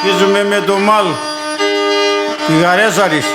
Αρχίζουμε με το Μαλ, τη Γαρέσαρης.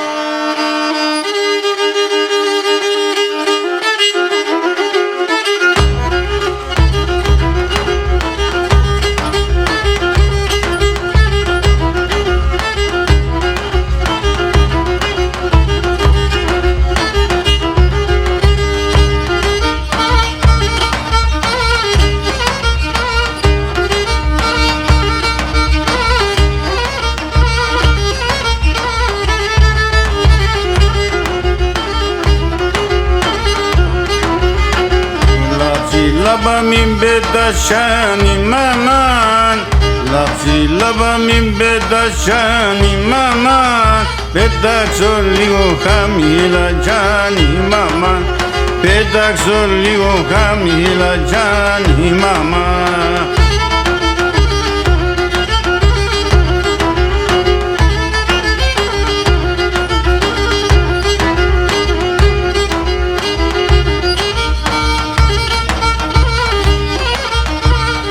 Laba min bedashani maman, laba min bedashani maman, bedak soligo kamila jani maman, bedak soligo kamila jani maman.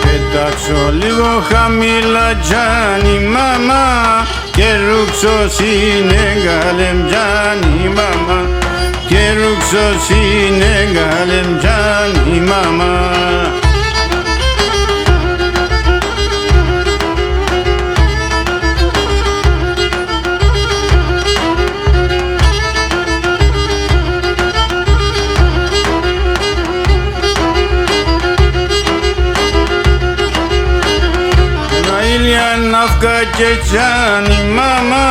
Πετάξω λίγο χαμηλά τζάνι μάμα και ρούξω συνεγάλεμ τζάνι μάμα και ρούξω συνεγάλεμ τζάνι μάμα. Nafka keçani mama,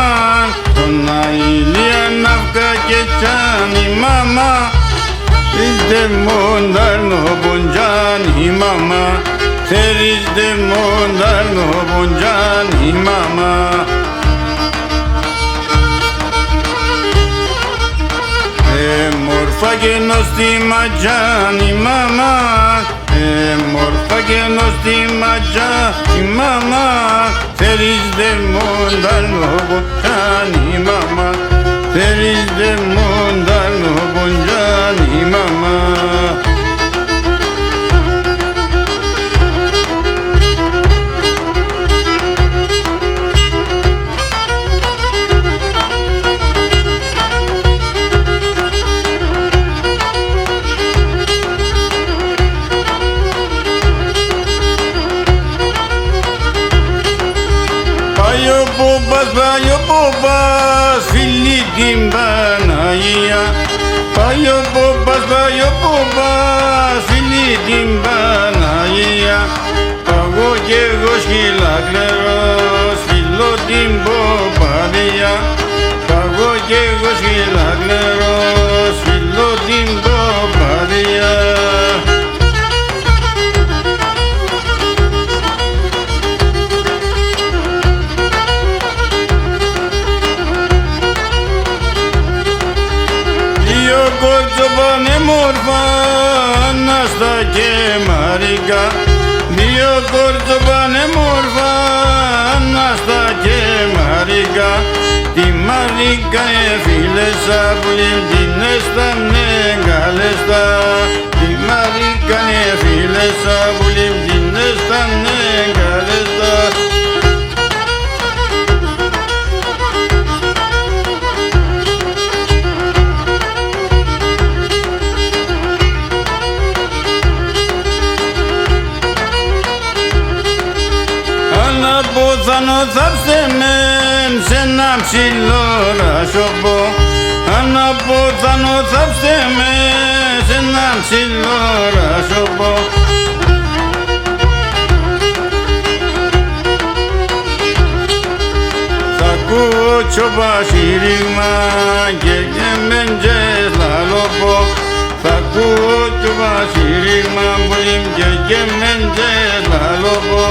ona ilya nafka keçani mama, izde mondar no bonjani mama, ser izde mondar no bonjani mama. Morfa que nos timajani mama, morfa que nos timajani mama, feliz de mondar no bonjani mama, feliz de mondar no bonjani mama. Payo bobas, φίλοι την Παναγία. Payo bobas, φίλοι την Παναγία. Παγώ κι εγώ σκυλακλερός, φιλώ την ποπαδία. Παγώ κι εγώ σκυλακλερός, φιλώ την ποπαδία. Κοτσοπάνε μόρφα, Ανάστα και Μαρίκα. Δύο κοτσοπάνε μόρφα, Ανάστα και Μαρίκα. Τη Μαρίκα εφίλεσα πολύ, την έστανε καλέστα. Τη Μαρίκα εφίλεσα πολύ, την έστανε καλέστα. Θαψτε μεν σε ένα ψηλό ρασοπό. Αναποθανώ θαψτε μεν σε ένα ψηλό ρασοπό. Θα ακούω τσοπά σύριγμα και μεντζες λαλοπό. Θα ακούω τσοπά σύριγμα και μεντζες λαλοπό.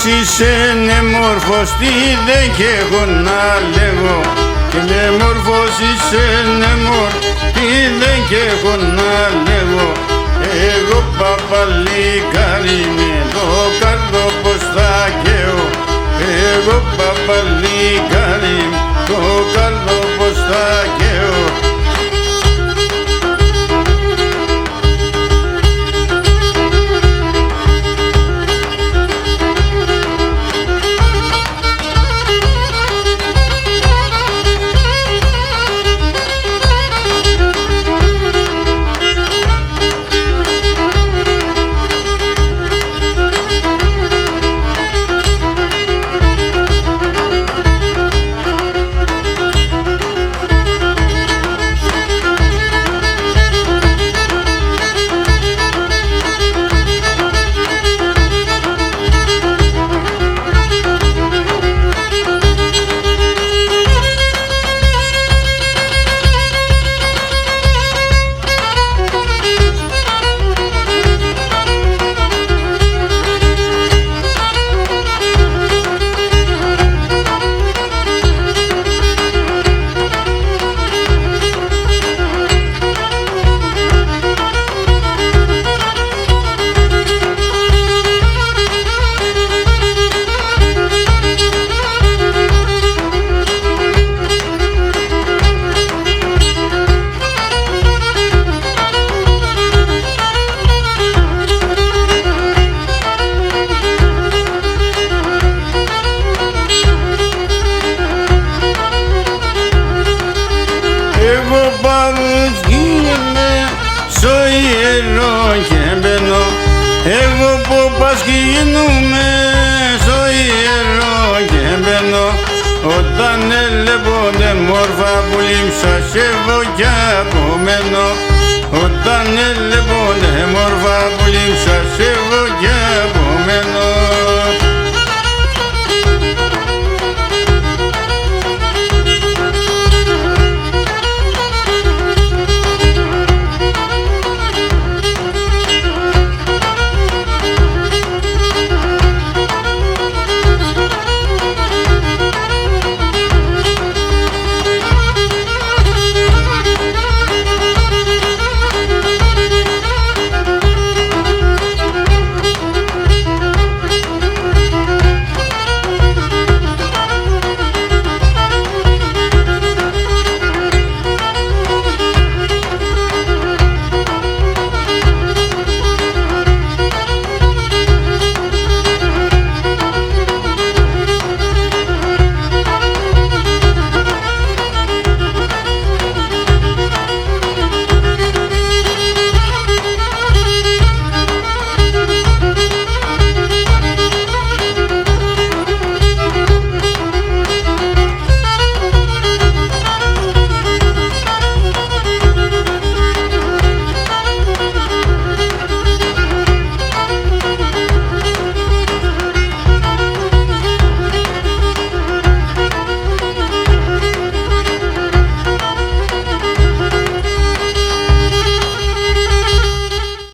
είσαι μόρφος, τι δεν κι έχω να λέγω. Είναι μόρφος, είσαι μόρφος, τι δεν κι έχω να λέγω. Εγώ παπαλικάρι με το καρδό πως θα καίω. Εγώ παπαλικάρι το καρδό πως θα καίω. Εγώ παρουσγίνομαι στο ιερό και μπαίνω. Εγώ που πασχίνομαι στο ιερό και μπαίνω. Όταν έλεπονται μόρφα που λείψα σε βοκιά απομένω. Όταν έλεπονται μόρφα που λείψα σε βοκιά